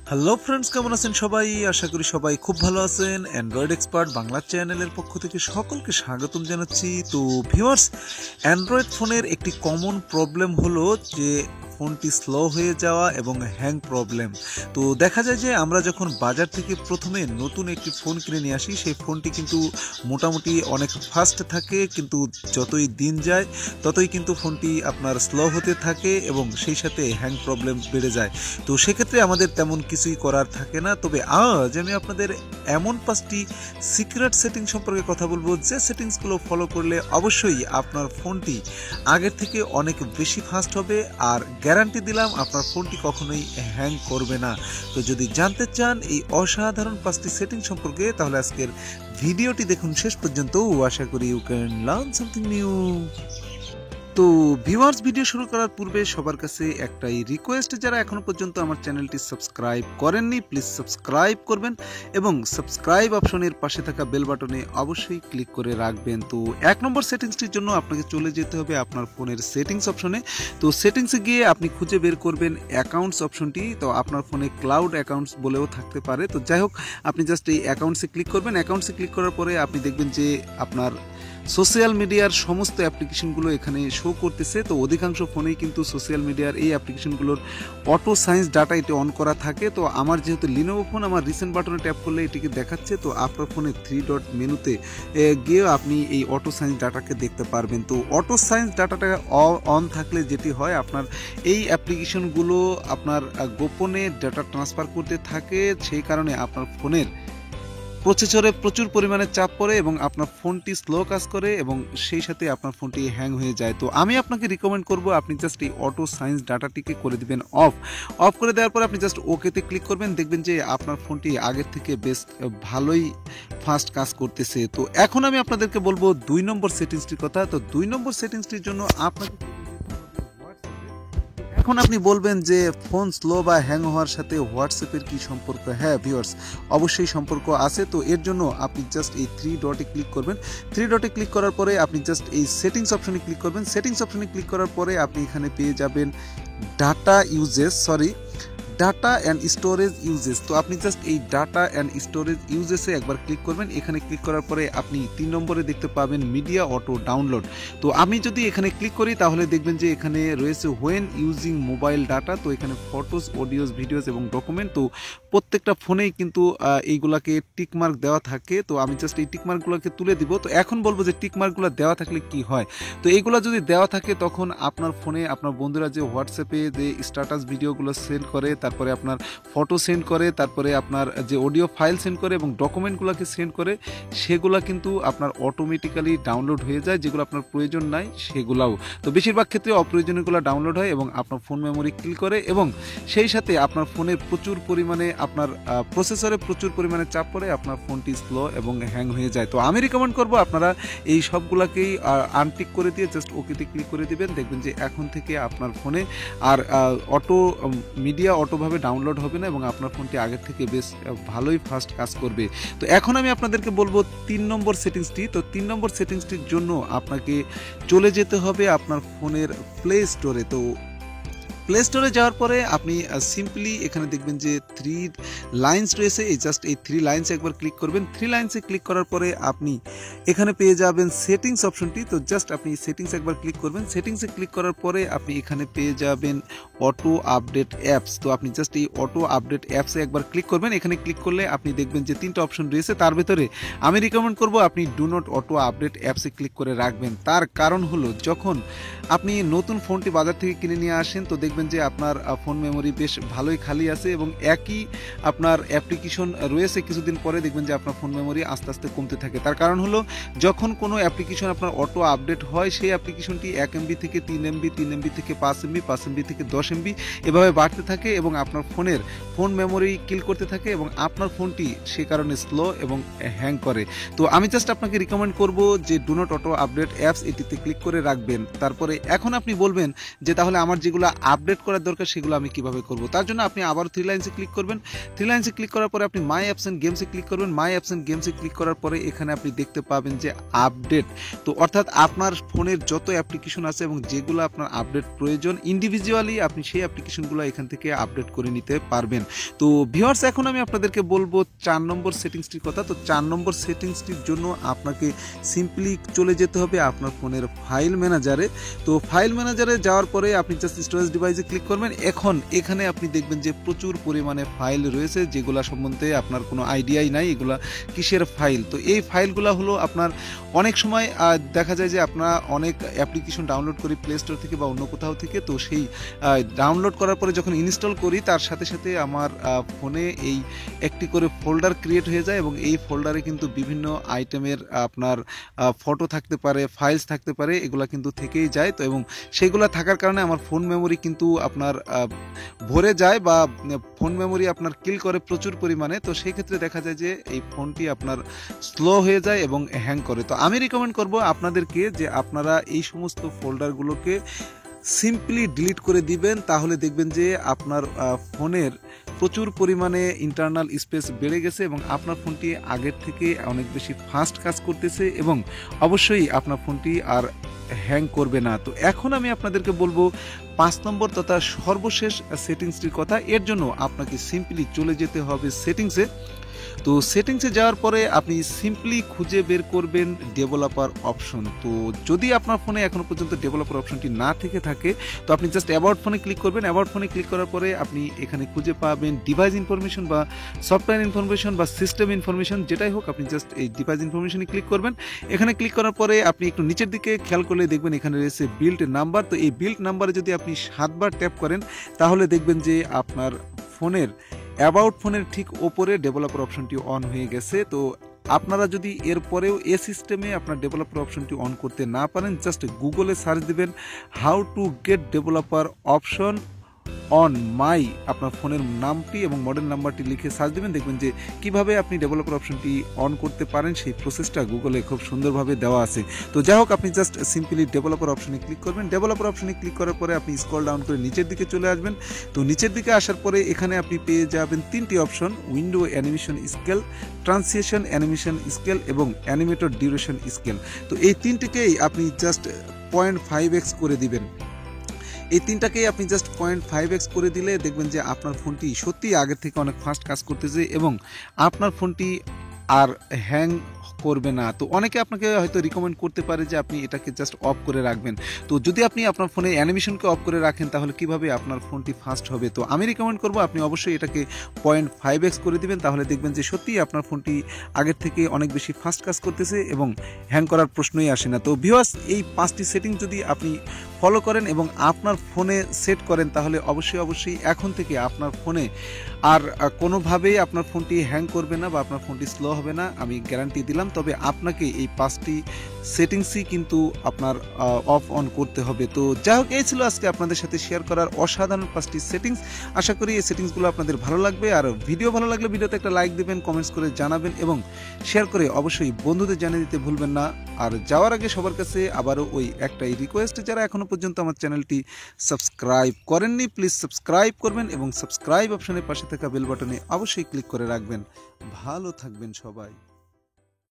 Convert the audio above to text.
Hello friends, কেমন আছেন সবাই? আশা করি সবাই খুব ভালো আছেন। অ্যান্ড্রয়েড এক্সপার্ট বাংলা চ্যানেলের পক্ষ থেকে সকলকে স্বাগতম জানাচ্ছি। তো ভিউয়ার্স, অ্যান্ড্রয়েড ফোনের একটি কমন প্রবলেম হলো যে ফোনটি স্লো হয়ে যাওয়া এবং হ্যাং প্রবলেম। তো দেখা যায় যে আমরা যখন বাজার থেকে প্রথমে নতুন একটি ফোন কিনে নিয়ে আসি, সেই ফোনটি কিন্তু মোটামুটি অনেক ফাস্ট থাকে, কিন্তু যতই দিন যায় ততই কিন্তু ফোনটি আপনার স্লো হতে থাকে এবং সেই সাথে হ্যাং প্রবলেম বেড়ে যায়। তো সেক্ষেত্রে আমাদের তেমন কিছুই করার থাকে না। তবে আজ আমি আপনাদের এমন 5টি সিক্রেট সেটিং সম্পর্কে কথা বলবো, যে সেটিংসগুলো ফলো করলে অবশ্যই আপনার ফোনটি আগের থেকে অনেক বেশি ফাস্ট হবে, আর গ্যারান্টি দিলাম আপনার ফোনটি কখনোই হ্যাং করবে না। তো যদি জানতে চান এই অসাধারণ 5টি সেটিং সম্পর্কে, তাহলে আজকের ভিডিওটি দেখুন শেষ পর্যন্ত। আশা করি you can learn something new. তো ভিউয়ার্স, ভিডিও শুরু করার পূর্বে সবার কাছে একটাই রিকোয়েস্ট, যারা এখনো পর্যন্ত আমার চ্যানেলটি সাবস্ক্রাইব করেননি প্লিজ সাবস্ক্রাইব করবেন এবং সাবস্ক্রাইব অপশনের পাশে থাকা বেল বাটনে অবশ্যই ক্লিক করে রাখবেন। তো 1 নম্বর সেটিংসটির জন্য আপনাকে চলে যেতে হবে আপনার ফোনের সেটিংস অপশনে। তো সেটিংসে গিয়ে আপনি খুঁজে বের করবেন অ্যাকাউন্টস অপশনটি। তো আপনার ফোনে ক্লাউড অ্যাকাউন্টস বলেও থাকতে পারে। তো যাই হোক, আপনি জাস্ট এই অ্যাকাউন্টসে ক্লিক করবেন। অ্যাকাউন্টসে ক্লিক করার পরে আপনি দেখবেন যে আপনার সোশ্যাল মিডিয়ার সমস্ত অ্যাপ্লিকেশনগুলো এখানে শো করতেছে। তো অধিকাংশ ফোনেই কিন্তু সোশ্যাল মিডিয়ার এই অ্যাপ্লিকেশনগুলোর অটো সায়েন্স ডাটা এটি অন করা থাকে। তো আমার যেহেতু লিনোভো ফোন, আমার রিসেন্ট বাটনে ট্যাপ করলে এটিকে দেখাচ্ছে। তো আপনার ফোনে 3 ডট মেনুতে গিয়ে আপনি এই অটো সায়েন্স ডাটাকে দেখতে পারবেন। তো অটো সায়েন্স ডাটাটা অন থাকলে যেটি হয়, আপনার এই অ্যাপ্লিকেশনগুলো আপনার গোপনে ডাটা ট্রান্সফার করতে থাকে। সেই কারণে আপনার ফোনের প্রসেসরে প্রচুর পরিমাণে চাপ পড়ে এবং আপনার ফোনটি স্লো কাজ করে এবং সেই সাথে আপনার ফোনটি হ্যাং হয়ে যায়। তো আমি আপনাকে রিকমেন্ড করব, আপনি জাস্ট এই অটো সায়েন্স ডাটাটিকে করে দিবেন অফ করে দেওয়ার পর আপনি জাস্ট ওকেতে ক্লিক করবেন। দেখবেন যে আপনার ফোনটি আগের থেকে বেশ ভালোই ফাস্ট কাজ করতেছে। তো এখন আমি আপনাদেরকে বলবো 2 নম্বর সেটিংসটির কথা। তো 2 নম্বর সেটিংসটির জন্য আপনাকে এখন আপনি বলবেন যে ফোন স্লো বা হ্যাং হওয়ার সাথে হোয়াটসঅ্যাপের কি সম্পর্ক? হ্যাঁ ভিউয়ার্স, অবশ্যই সম্পর্ক আছে। তো এর জন্য আপনি জাস্ট এই 3 ডটে ক্লিক করবেন। 3 ডটে ক্লিক করার পরে আপনি জাস্ট এই সেটিংস অপশনে ক্লিক করবেন। সেটিংস অপশনে ক্লিক করার পরে আপনি এখানে পেয়ে যাবেন ডাটা অ্যান্ড স্টোরেজ ইউজেস। তো আপনি জাস্ট এই ডাটা অ্যান্ড স্টোরেজ ইউজেসে একবার ক্লিক করবেন। এখানে ক্লিক করার পরে আপনি 3 নম্বরে দেখতে পাবেন মিডিয়া অটো ডাউনলোড। তো আমি যদি এখানে ক্লিক করি তাহলে দেখবেন যে এখানে রয়েছে হোয়েন ইউজিং মোবাইল ডাটা। তো এখানে ফটোস, অডিওস, ভিডিওস এবং ডকুমেন্ট। তো প্রত্যেকটা ফোনেই কিন্তু এইগুলাকে টিকমার্ক দেওয়া থাকে। তো আমি জাস্ট এই টিকমার্কগুলোকে তুলে দিব। তো এখন বলবো যে টিকমার্কগুলো দেওয়া থাকলে কি হয়। তো এইগুলো যদি দেওয়া থাকে তখন আপনার ফোনে আপনার বন্ধুরা যে হোয়াটসঅ্যাপে যে স্ট্যাটাস ভিডিওগুলো সেন্ড করে, তারপরে আপনার ফটো সেন্ড করে, তারপরে আপনার যে অডিও ফাইল সেন্ড করে এবং ডকুমেন্টগুলোকে সেন্ড করে, সেগুলো কিন্তু আপনার অটোমেটিক্যালি ডাউনলোড হয়ে যায়। যেগুলো আপনার প্রয়োজন নাই সেগুলাও। তো বেশিরভাগ ক্ষেত্রে অপ্রয়োজনীয়গুলো ডাউনলোড হয় এবং আপনার ফোন মেমোরি কিল করে এবং সেই সাথে আপনার ফোনে প্রচুর পরিমাণে আপনার প্রসেসরে প্রচুর পরিমাণে চাপ পড়ে, আপনার ফোনটি স্লো এবং হ্যাং হয়ে যায়। তো আমি রিকমেন্ড করবো আপনারা এই সবগুলোকেই আনটিক করে দিয়ে জাস্ট ওকেতে ক্লিক করে দিবেন। দেখবেন যে এখন থেকে আপনার ফোনে আর মিডিয়া অটোভাবে ডাউনলোড হবে না এবং আপনার ফোনটি আগের থেকে বেশ ভালোই ফাস্ট কাজ করবে। তো এখন আমি আপনাদেরকে বলবো 3 নম্বর সেটিংসটি। তো 3 নম্বর সেটিংসটির জন্য আপনাকে চলে যেতে হবে আপনার ফোনের প্লে স্টোরে। তো প্লে স্টোরে যাওয়ার পরে আপনি সিম্পলি এখানে দেখবেন যে 3 লাইন্স রয়েছে। এই জাস্ট এই 3 লাইন্সে একবার ক্লিক করবেন। 3 লাইন্সে ক্লিক করার পরে আপনি এখানে পেয়ে যাবেন সেটিংস অপশনটি। তো জাস্ট আপনি সেটিংস একবার ক্লিক করবেন। সেটিংসে ক্লিক করার পরে আপনি এখানে পেয়ে যাবেন অটো আপডেট অ্যাপস। তো আপনি জাস্ট এই অটো আপডেট অ্যাপসে একবার ক্লিক করবেন। এখানে ক্লিক করলে আপনি দেখবেন যে 3টা অপশন রয়েছে। তার ভেতরে আমি রিকমেন্ড করব আপনি ডু নট অটো আপডেট অ্যাপসে ক্লিক করে রাখবেন। তার কারণ হলো, যখন আপনি নতুন ফোনটি বাজার থেকে কিনে নিয়ে আসেন তো দেখবেন যে আপনার ফোন মেমোরি বেশ ভালোই খালি আছে এবং একই আপনার অ্যাপ্লিকেশন রয়েছে। কিছুদিন পরে দেখবেন যে আপনার ফোন মেমোরি আস্তে আস্তে কমতে থাকে। তার কারণ হলো, যখন কোনো অ্যাপ্লিকেশন আপনার অটো আপডেট হয়, সেই অ্যাপ্লিকেশনটি 1 MB থেকে 3 MB, 3 MB থেকে 5 MB, 5 MB থেকে 10 MB এভাবে বাড়তে থাকে এবং আপনার ফোন মেমোরি কিল করতে থাকে এবং আপনার ফোনটি সে কারণে স্লো এবং হ্যাং করে। তো আমি জাস্ট আপনাকে রিকমেন্ড করব যে do not auto update apps এটিতে ক্লিক করে রাখবেন। তারপরে এখন আপনি বলবেন যে তাহলে আমার যেগুলো আপডেট করার দরকার সেগুলো আমি কিভাবে করব। তার জন্য আপনি আবার থ্রি লাইন্সে ক্লিক করবেন। থ্রি লাইন্সে ক্লিক করার পরে আপনি মাই অ্যাপস অ্যান্ড গেমসে ক্লিক করবেন। মাই অ্যাপস অ্যান্ড গেমসে ক্লিক করার পরে এখানে আপনি দেখতে পাবেন যে আপডেট। তো অর্থাৎ আপনার ফোনের যত অ্যাপ্লিকেশন আছে এবং যেগুলো আপনার আপডেট প্রয়োজন ইন্ডিভিজুয়ালি আপনি সেই অ্যাপ্লিকেশনগুলো এখান থেকে আপডেট করে নিতে পারবেন। তো ভিউয়ার্স, এখন আমি আপনাদেরকে বলবো 4 নম্বর সেটিংসটির কথা। তো 4 নম্বর সেটিংসটির জন্য আপনাকে সিম্পলি চলে যেতে হবে আপনার ফোনের ফাইল ম্যানেজারে। তো ফাইল ম্যানেজারে যাওয়ার পরে আপনি জাস্ট স্টোরেজ ডিভাইসে ক্লিক করবেন। এখন এখানে আপনি দেখবেন যে প্রচুর পরিমাণে ফাইল রয়েছে যেগুলো সম্বন্ধে আপনার কোনো আইডিয়াই নাই এগুলা কিসের ফাইল। তো এই ফাইলগুলো হলো আপনার অনেক সময় দেখা যায় যে আপনারা অনেক অ্যাপ্লিকেশন ডাউনলোড করি প্লে স্টোর থেকে বা অন্য কোথাও থেকে। তো সেই ডাউনলোড করার পরে যখন ইনস্টল করি তার সাথে সাথে আমার ফোনে এই একটি করে ফোল্ডার ক্রিয়েট হয়ে যায় এবং এই ফোল্ডারে কিন্তু বিভিন্ন আইটেমের আপনার ফটো থাকতে পারে, ফাইলস থাকতে পারে, এগুলা কিন্তু থেকেই যায়। তো এবং সেগুলো থাকার কারণে আমার ফোন মেমোরি কিন্তু আপনার ভরে যায় বা ফোন মেমোরি আপনার কিল করে প্রচুর পরিমাণে। তো সেই ক্ষেত্রে দেখা যায় যে এই ফোনটি আপনার স্লো হয়ে যায় এবং হ্যাং করে। তো আমি রিকমেন্ড করব আপনাদেরকে যে আপনারা এই সমস্ত ফোল্ডারগুলোকে সিম্পলি ডিলিট করে দিবেন। তাহলে দেখবেন যে আপনার ফোনের প্রচুর পরিমাণে ইন্টারনাল স্পেস বেড়ে গেছে এবং আপনার ফোনটি আগের থেকে অনেক বেশি ফাস্ট কাজ করতেছে এবং অবশ্যই আপনার ফোনটি আর হ্যাং করবে না। তো এখন আমি আপনাদেরকে বলবো 5 নম্বর তথা সর্বশেষ সেটিংসটির কথা। এর জন্য আপনাকে সিম্পলি চলে যেতে হবে সেটিংসে। তো সেটিংসে যাওয়ার পরে আপনি সিম্পলি খুঁজে বের করবেন ডেভেলপার অপশন। তো যদি আপনার ফোনে এখনো পর্যন্ত ডেভেলপার অপশনটি না থেকে থাকে তো আপনি জাস্ট অ্যাবাউট ফোনে ক্লিক করবেন। অ্যাবাউট ফোনে ক্লিক করার পরে আপনি এখানে খুঁজে পাবেন ডিভাইস ইনফরমেশন বা সফটওয়্যার ইনফরমেশন বা সিস্টেম ইনফরমেশন, যেটাই হোক আপনি জাস্ট এই ডিভাইস ইনফরমেশনে ক্লিক করবেন। এখানে ক্লিক করার পরে আপনি একটু নিচের দিকে খেয়াল করলে দেখবেন এখানে রয়েছে বিল্ড নাম্বার। তো এই বিল্ড নাম্বারে যদি আপনি 7 বার ট্যাপ করেন তাহলে দেখবেন যে আপনার ফোনের অ্যাবাউট ফোনের ঠিক ওপরে ডেভেলপার অপশনটি অন হয়ে গেছে। তো আপনারা যদি এরপরেও এ সিস্টেমে আপনার ডেভেলপার অপশনটি অন করতে না পারেন জাস্ট গুগলে সার্চ দিবেন how to get developer option on my আপনার ফোনের নামটি এবং মডেল নাম্বারটি লিখে সার্চ দেবেন। দেখবেন যে কিভাবে আপনি ডেভেলপার অপশনটি অন করতে পারেন সেই প্রসেসটা গুগলে খুব সুন্দরভাবে দেওয়া আছে। তো যাই হোক আপনি জাস্ট সিম্পলি ডেভেলপার অপশনে ক্লিক করবেন। ডেভেলপার অপশনে ক্লিক করার পরে আপনি স্ক্রল ডাউন করে নিচের দিকে চলে আসবেন। তো নিচের দিকে আসার পরে এখানে আপনি পেয়ে যাবেন 3টি option, window animation scale, translation animation scale এবং অ্যানিমেটর ডিউরেশন স্কেল। তো এই তিনটিকেই আপনি জাস্ট 0.5x করে দিবেন। এই তিনটাকেই আপনি জাস্ট 0.5x করে দিলে দেখবেন যে আপনার ফোনটি সত্যিই আগের থেকে অনেক ফাস্ট কাজ করতেছে এবং আপনার ফোনটি আর হ্যাং করবে না। তো অনেকে আপনাকে হয়তো রিকমেন্ড করতে পারে যে আপনি এটাকে জাস্ট অফ করে রাখবেন। তো যদি আপনি আপনার ফোনে অ্যানিমেশনকে অফ করে রাখেন তাহলে কিভাবে আপনার ফোনটি ফাস্ট হবে। তো আমি রিকমেন্ড করব আপনি অবশ্যই এটাকে 0.5x করে দিবেন। তাহলে দেখবেন যে সত্যিই আপনার ফোনটি আগের থেকে অনেক বেশি ফাস্ট কাজ করতেছে এবং হ্যাং করার প্রশ্নই আসে না। তো ভিউয়ার্স, এই 5টি সেটিং যদি আপনি ফলো করেন এবং আপনার ফোনে সেট করেন তাহলে অবশ্যই এখন থেকে আপনার ফোনে আর কোনোভাবেই আপনার ফোনটি হ্যাং করবে না বা আপনার ফোনটি স্লো হবে না, আমি গ্যারান্টি দিলাম। তবে আপনাকে এই 5টি সেটিংসই কিন্তু আপনার অফ অন করতে হবে। তো যাই হোক, এই ছিল আজকে আপনাদের সাথে শেয়ার করার অসাধারণ 5টি সেটিংস। আশা করি এই সেটিংসগুলো আপনাদের ভালো লাগবে। আর ভিডিও ভালো লাগলে ভিডিওতে একটা লাইক দিবেন, কমেন্টস করে জানাবেন এবং শেয়ার করে অবশ্যই বন্ধুদের জানিয়ে দিতে ভুলবেন না। আর যাওয়ার আগে সবার কাছে আবারও ওই একটাই রিকোয়েস্ট, যারা এখনো পর্যন্ত আমার চ্যানেলটি সাবস্ক্রাইব করেননি প্লিজ সাবস্ক্রাইব করবেন এবং সাবস্ক্রাইব অপশনের পাশে থাকা বেল বাটনে অবশ্যই ক্লিক করে রাখবেন। ভালো থাকবেন সবাই।